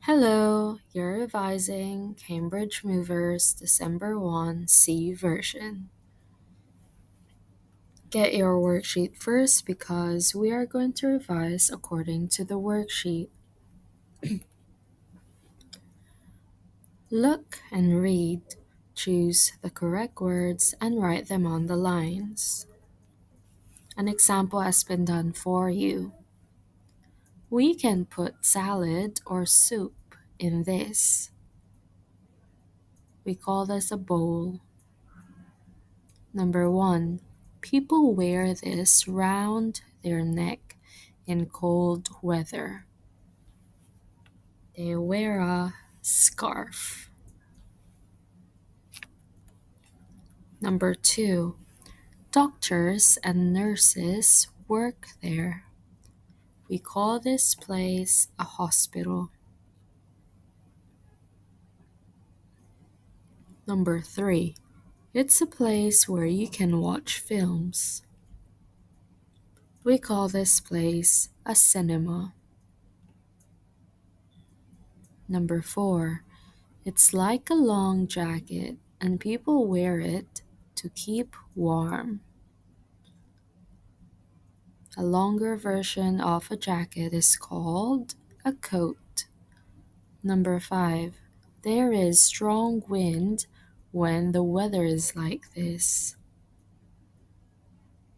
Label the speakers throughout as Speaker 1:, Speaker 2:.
Speaker 1: Hello, you're revising Cambridge Movers December 1 C version. Get your worksheet first because we are going to revise according to the worksheet. Look and read. Choose the correct words and write them on the lines. An example has been done for you. We can put salad or soup in this. We call this a bowl. Number 1. People wear this round their neck in cold weather. They wear a scarf. Number 2. Doctors and nurses work there. We call this place a hospital. Number 3. It's a place where you can watch films. We call this place a cinema. Number 4. It's like a long jacket and people wear it to keep warm. A longer version of a jacket is called a coat. Number 5. There is strong wind when the weather is like this.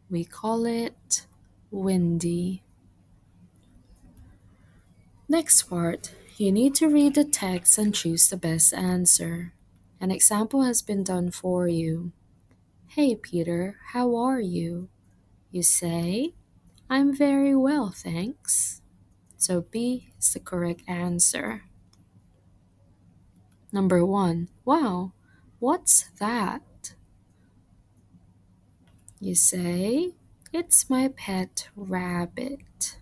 Speaker 1: We call it windy. Next part, you need to read the text and choose the best answer. An example has been done for you. Hey Peter, how are you? You say, I'm very well, thanks. So B is the correct answer. Number 1. Wow, what's that? You say, it's my pet rabbit.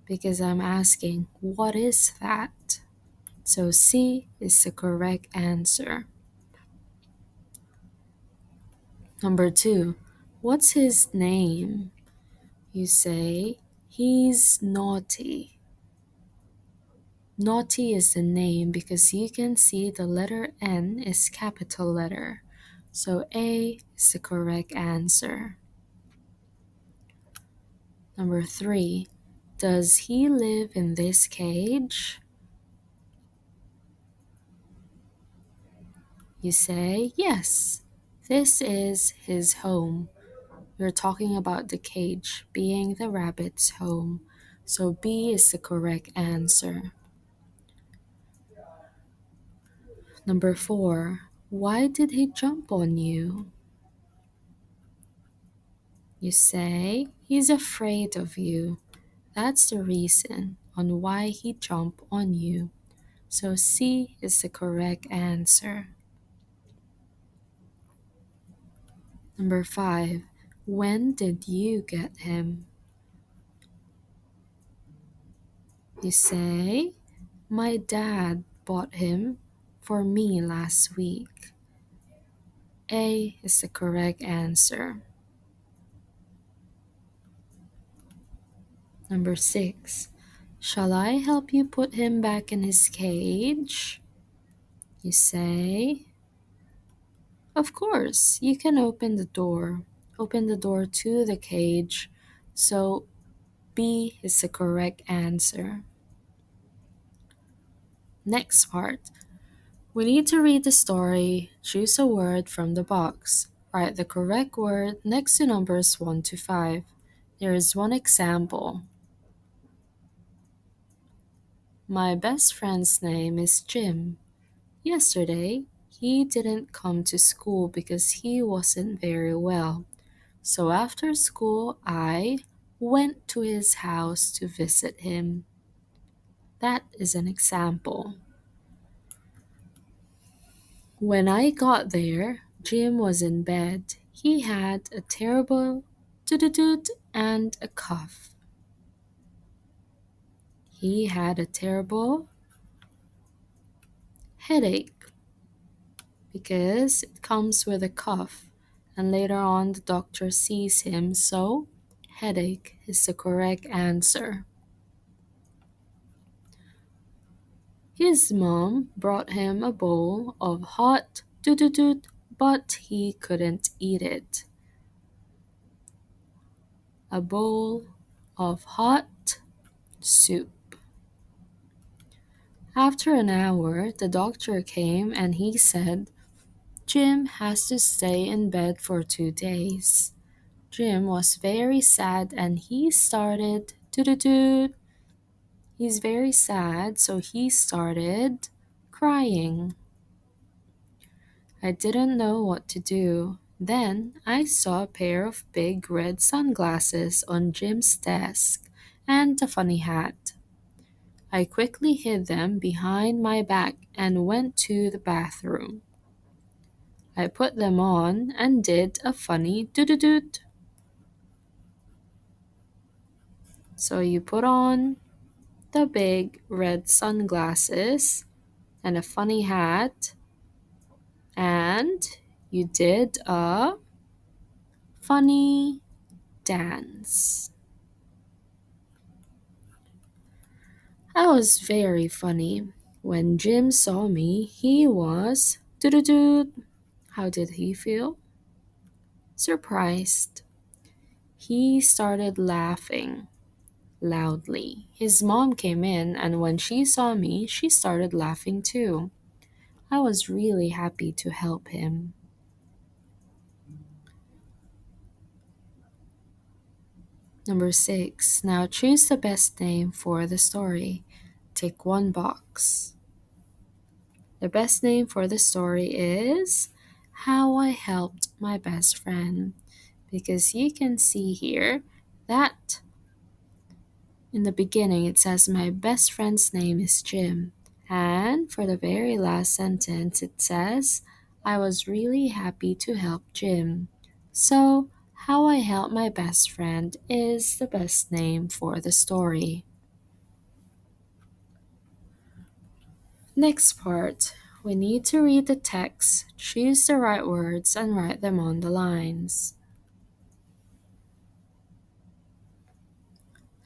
Speaker 1: Because I'm asking, what is that? So C is the correct answer. Number 2. What's his name? You say, he's naughty. Naughty is the name because you can see the letter N is capital letter. So A is the correct answer. Number 3. Does he live in this cage? You say, yes, this is his home. We're talking about the cage being the rabbit's home. So B is the correct answer. Number 4. Why did he jump on you? You say, he's afraid of you. That's the reason on why he jumped on you. So C is the correct answer. Number 5. When did you get him? You say, my dad bought him for me last week. A is the correct answer. Number 6. Shall I help you put him back in his cage? You say, of course, you can open the door. Open the door to the cage. So B is the correct answer. Next part. We need to read the story. Choose a word from the box. Write the correct word next to numbers 1 to 5. There is one example. My best friend's name is Jim. Yesterday, he didn't come to school because he wasn't very well. So after school, I went to his house to visit him. That is an example. When I got there, Jim was in bed. He had a terrible toot and a cough. He had a terrible headache because it comes with a cough. And later on, the doctor sees him, so headache is the correct answer. His mom brought him a bowl of hot doot, but he couldn't eat it. A bowl of hot soup. After an hour, the doctor came and he said, Jim has to stay in bed for 2 days. Jim was very sad and he started doot. He's very sad, so he started crying. I didn't know what to do. Then I saw a pair of big red sunglasses on Jim's desk and a funny hat. I quickly hid them behind my back and went to the bathroom. I put them on and did a funny doot. So you put on the big red sunglasses and a funny hat, and you did a funny dance. I was very funny. When Jim saw me, he was doot. How did he feel? Surprised. He started laughing loudly. His mom came in, and when she saw me, she started laughing too. I was really happy to help him. Number 6. Now choose the best name for the story. Tick one box. The best name for the story is How I Helped My Best Friend, because you can see here that in the beginning it says my best friend's name is Jim, and for the very last sentence it says I was really happy to help Jim. So How I Helped My Best Friend is the best name for the story. Next part, we need to read the text, choose the right words, and write them on the lines.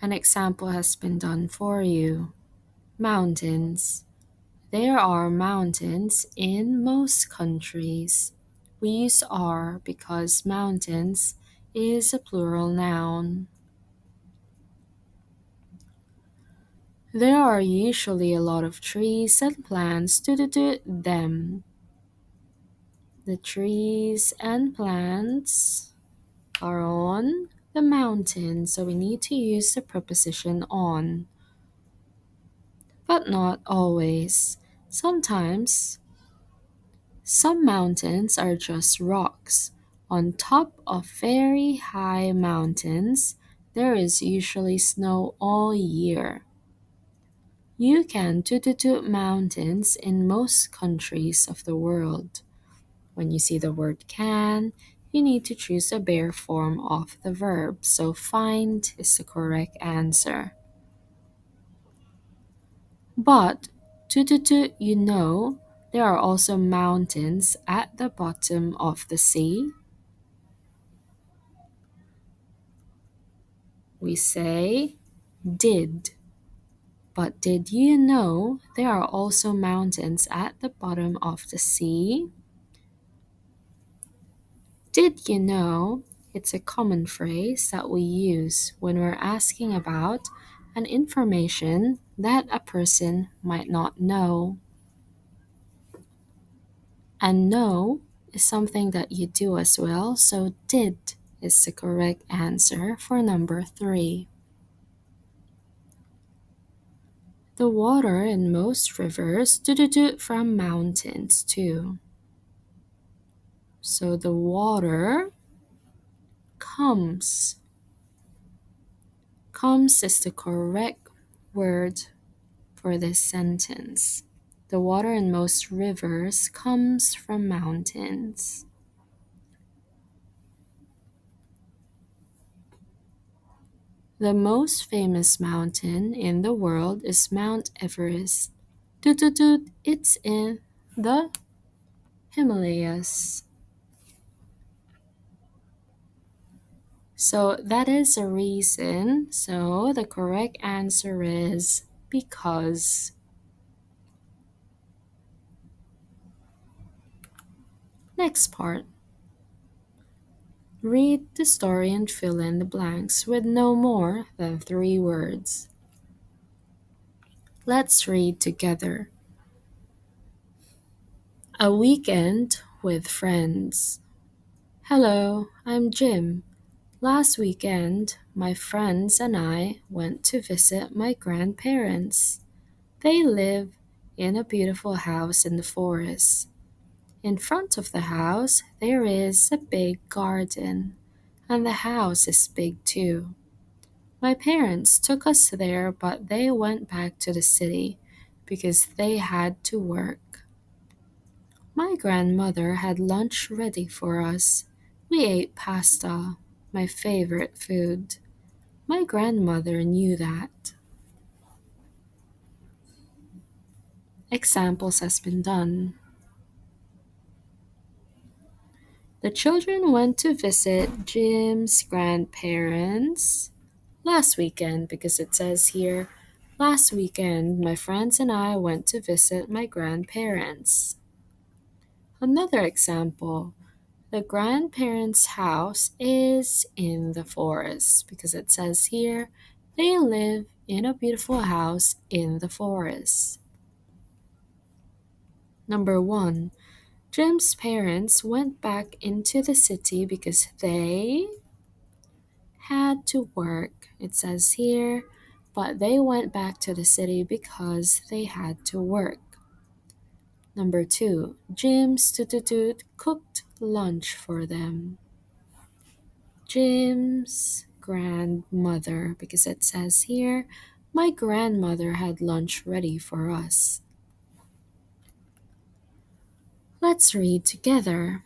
Speaker 1: An example has been done for you. Mountains. There are mountains in most countries. We use are because mountains is a plural noun. There are usually a lot of trees and plants to do them. The trees and plants are on the mountain, so we need to use the preposition on. But not always. Sometimes, some mountains are just rocks. On top of very high mountains, there is usually snow all year. You can toot mountains in most countries of the world. When you see the word can, you need to choose the bare form of the verb, so find is the correct answer. But you know, there are also mountains at the bottom of the sea. We say did. But did you know there are also mountains at the bottom of the sea? Did you know? It's a common phrase that we use when we're asking about an information that a person might not know. And know is something that you do as well, so did is the correct answer for number 3. The water in most rivers do from mountains too. So the water comes. Comes is the correct word for this sentence. The water in most rivers comes from mountains. The most famous mountain in the world is Mount Everest. It's in the Himalayas. So that is a reason. So the correct answer is because. Next part. Read the story and fill in the blanks with no more than 3 words. Let's read together. A weekend with friends. Hello, I'm Jim. Last weekend, my friends and I went to visit my grandparents. They live in a beautiful house in the forest. In front of the house, there is a big garden, and the house is big too. My parents took us there, but they went back to the city because they had to work. My grandmother had lunch ready for us. We ate pasta, my favorite food. My grandmother knew that. Examples has been done. The children went to visit Jim's grandparents last weekend because it says here, last weekend my friends and I went to visit my grandparents. Another example, the grandparents' house is in the forest because it says here, they live in a beautiful house in the forest. Number 1. Jim's parents went back into the city because they had to work. It says here, but they went back to the city because they had to work. Number 2. Jim's cooked lunch for them. Jim's grandmother, because it says here, my grandmother had lunch ready for us. Let's read together.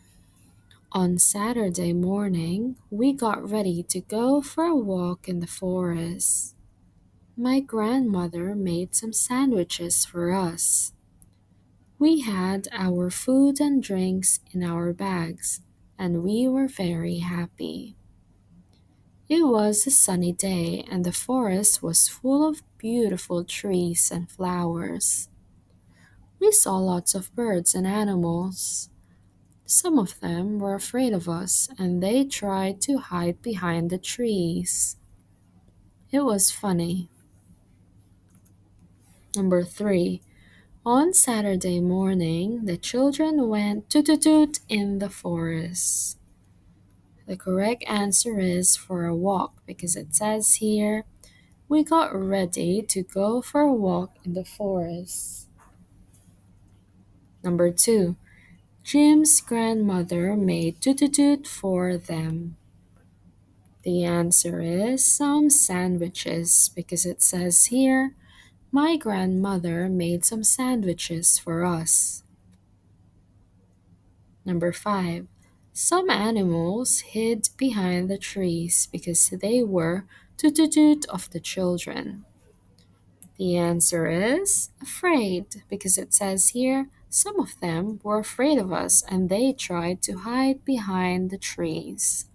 Speaker 1: On Saturday morning, we got ready to go for a walk in the forest. My grandmother made some sandwiches for us. We had our food and drinks in our bags, and we were very happy. It was a sunny day, and the forest was full of beautiful trees and flowers. We saw lots of birds and animals. Some of them were afraid of us, and they tried to hide behind the trees. It was funny. Number 3. On Saturday morning, the children went toot in the forest. The correct answer is for a walk because it says here, we got ready to go for a walk in the forest. Number 2. Jim's grandmother made toot for them. The answer is some sandwiches because it says here, my grandmother made some sandwiches for us. Number 5. Some animals hid behind the trees because they were toot of the children. The answer is afraid because it says here, some of them were afraid of us and they tried to hide behind the trees.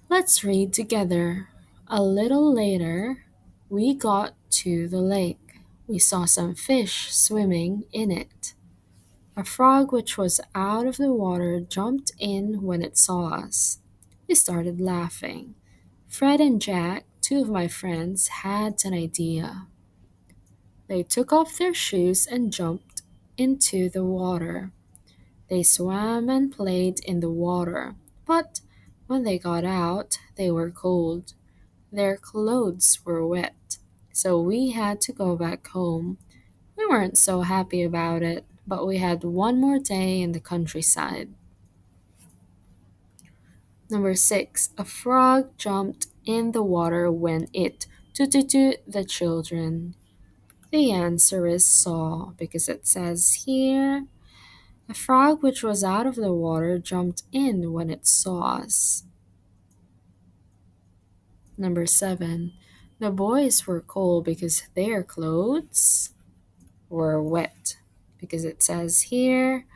Speaker 1: Let's read together. A little later, we got to the lake. We saw some fish swimming in it. A frog which was out of the water jumped in when it saw us. We started laughing. Fred and Jack, 2 of my friends, had an idea. They took off their shoes and jumped into the water. They swam and played in the water, but when they got out, they were cold. Their clothes were wet, so we had to go back home. We weren't so happy about it, but we had one more day in the countryside. Number 6. A frog jumped in the water when it toot the children. The answer is saw because it says here, a frog which was out of the water jumped in when it saw us. Number 7. The boys were cold because their clothes were wet because it says here,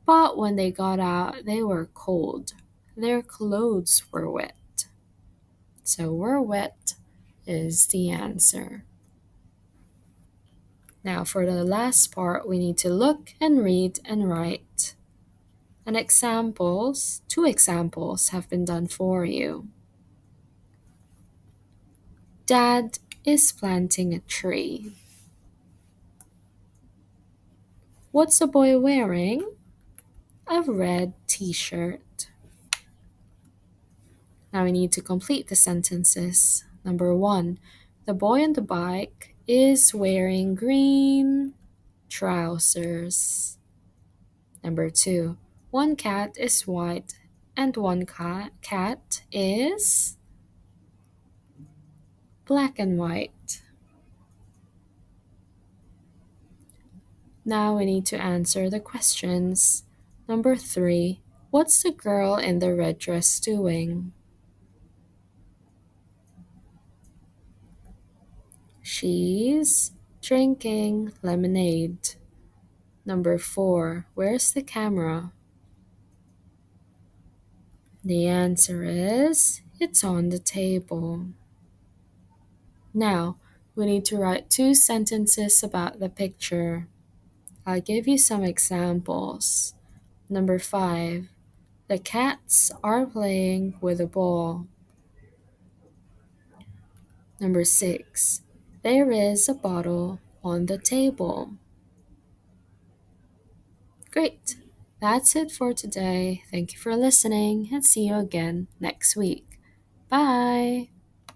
Speaker 1: but when they got out, they were cold. Their clothes were wet. So were wet is the answer. Now for the last part, we need to look and read and write. And two examples have been done for you. Dad is planting a tree. What's the boy wearing? A red t-shirt. Now we need to complete the sentences. Number 1, the boy on the bike is wearing green trousers. Number 2, one cat is white and one cat is black and white. Now we need to answer the questions. Number 3, what's the girl in the red dress doing? She's drinking lemonade. Number 4, where's the camera? The answer is, it's on the table. Now, we need to write 2 sentences about the picture. I'll give you some examples. Number 5, the cats are playing with a ball. Number 6, there is a bottle on the table. Great! That's it for today. Thank you for listening and see you again next week. Bye!